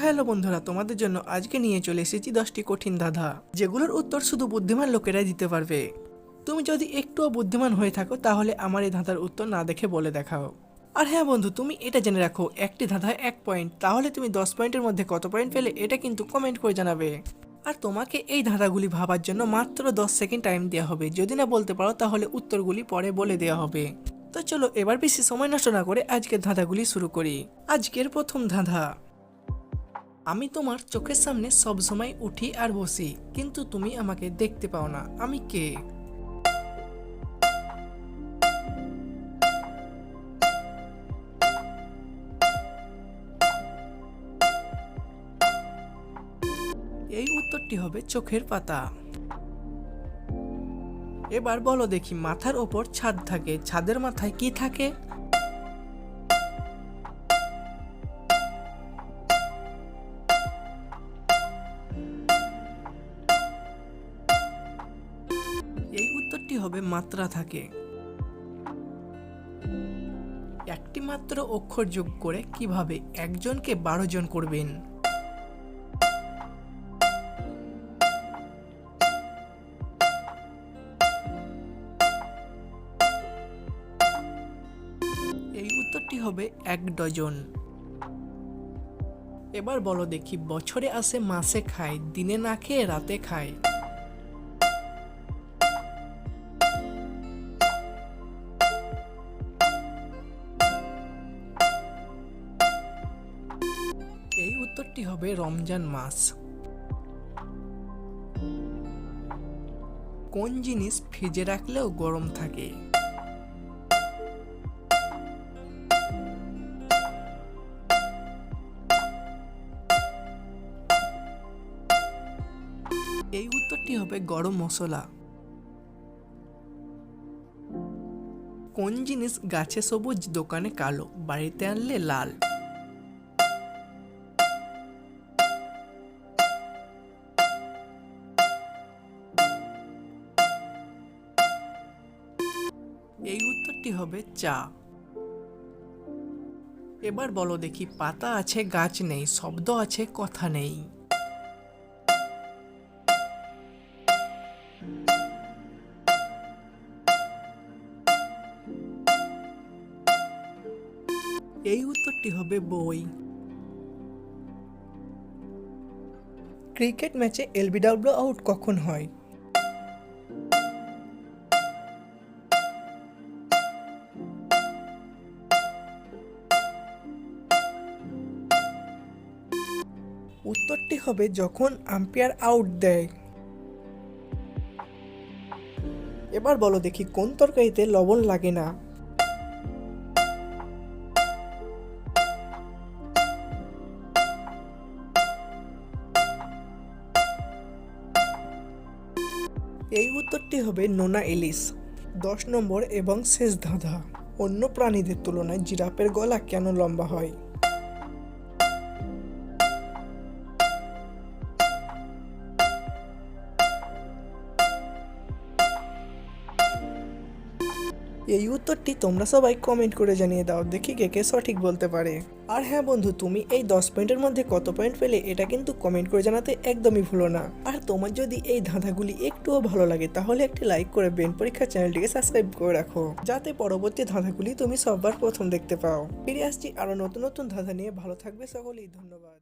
Hello বন্ধুরা, তোমাদের জন্য আজকে নিয়ে চলে এসেছি 10টি কঠিন ধাঁধা, যেগুলোর উত্তর শুধু বুদ্ধিমান লোকেরাই দিতে পারবে। তুমি যদি একটুও বুদ্ধিমান হয়ে থাকো তাহলে আমার এই ধাঁধার উত্তর না দেখে বলে দেখাও। আর হ্যাঁ বন্ধু, তুমি এটা জেনে রাখো, একটি ধাঁধায় 1 পয়েন্ট, তাহলে তুমি 10 পয়েন্টের মধ্যে কত পয়েন্ট পেলে এটা কিন্তু কমেন্ট করে জানাবে। আর তোমাকে এই ধাঁধাগুলি ভাবার জন্য মাত্র 10 সেকেন্ড টাইম দেওয়া হবে। যদি না বলতে পারো তাহলে উত্তরগুলি পরে বলে দেওয়া হবে। তো চলো এবার বেশি সময় নষ্ট না করে আজকের ধাঁধাগুলি শুরু করি। আজকের প্রথম ধাঁধা। আমি তোমার চোখের সামনে সব সময় উঠি আর বসি, কিন্তু তুমি আমাকে দেখতে পাও না, আমি কে? এই উত্তরটি হবে চোখের পাতা। এবার বলো দেখি, মাথার ওপর ছাদ থাকে, ছাদের মাথায় কি থাকে? এই উত্তরটি হবে মাত্রা থাকে। একটি মাত্র অক্ষর যোগ করে কিভাবে একজনকে 12 জন করবেন? এই উত্তরটি হবে 1 ডজন। এবার বলো দেখি, বছরে আসে মাসে খায়, দিনে না খেয়ে রাতে খায়। এই উত্তরটি হবে রমজান মাস। কোন জিনিস ফ্রিজে রাখলেও গরম থাকে? এই উত্তরটি হবে গরম মশলা। কোন জিনিস গাছে সবুজ, দোকানে কালো, বাড়িতে আনলে লাল? এই উত্তরটি হবে চা। এবার বলো দেখি, পাতা আছে গাছ নেই, শব্দ আছে কথা নেই। এই উত্তরটি হবে বই। ক্রিকেট ম্যাচে এলবিডব্লিউ আউট কখন হয়? উত্তরটি হবে যখন আম্পায়ার আউট দেয়। এবার বলো দেখি, কোন তরকারিতে লবণ লাগে না? এই উত্তরটি হবে নোনা ইলিশ। 10 নম্বর এবং শেষ ধাঁধা। অন্য প্রাণীদের তুলনায় জিরাফের গলা কেন লম্বা হয়? এই উত্তরটি তোমরা সবাই কমেন্ট করে জানিয়ে দাও, দেখি কে কে সঠিক বলতে পারে। আর হ্যাঁ বন্ধু, তুমি এই 10 পয়েন্টের মধ্যে কত পয়েন্ট পেলে এটা কিন্তু কমেন্ট করে জানাতে একদমই ভুলো না। আর তোমার যদি এই ধাঁধাগুলি একটুও ভালো লাগে তাহলে একটি লাইক করে ব্রেন পরীক্ষা চ্যানেলটিকে সাবস্ক্রাইব করে রাখো, যাতে পরবর্তী ধাঁধাগুলি তুমি সবার প্রথম দেখতে পাও। ফিরে আসছি আরো নতুন নতুন ধাঁধা নিয়ে। ভালো থাকবে সকলেই, ধন্যবাদ।